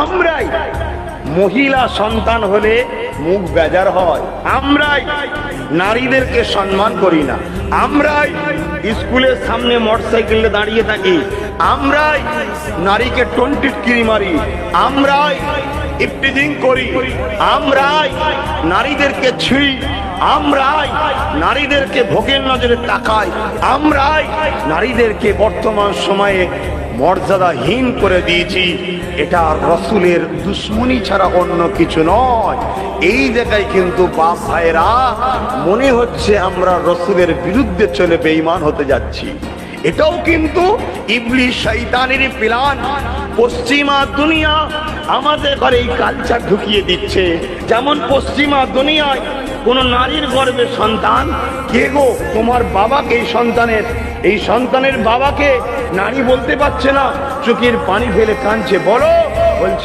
আমরাই মহিলা সন্তান হলে মুখ বেজার হয়, আমরাই নারীদেরকে সম্মান করি না, আমরাই স্কুলের সামনে মোটরসাইকেলে দাঁড়িয়ে থাকি, আমরাই নারীকে টন্টিটকিরি মারি, আমরাই ইফটিজিং করি, আমরাই নারীদেরকে ছিঁড়ি, আমরাই নারীদেরকে ভোগের নজরে তাকাই, আমরাই নারীদেরকে বর্তমান সময়ে মর্যাদাহীন করে দিয়েছি। এটা রসুলের দুশ্মনী ছাড়া অন্য কিছু নয়। এই জায়গায় কিন্তু বাপ ভাইরা মনে হচ্ছে আমরা রসুলের বিরুদ্ধে চলে বেঈমান হতে যাচ্ছি। এটাও কিন্তু ইবলিস শয়তানের প্ল্যান। পশ্চিমা দুনিয়া আমাদের ঘরে এই কালচার ঢুকিয়ে দিচ্ছে। যেমন পশ্চিমা দুনিয়ায় কোন নারীর গর্ভে সন্তান, কে গো তোমার বাবাকে, এই সন্তানের বাবাকে নারী বলতে পারছে না, চোখের পানি ফেলে কাঁদছে, বলো, বলছে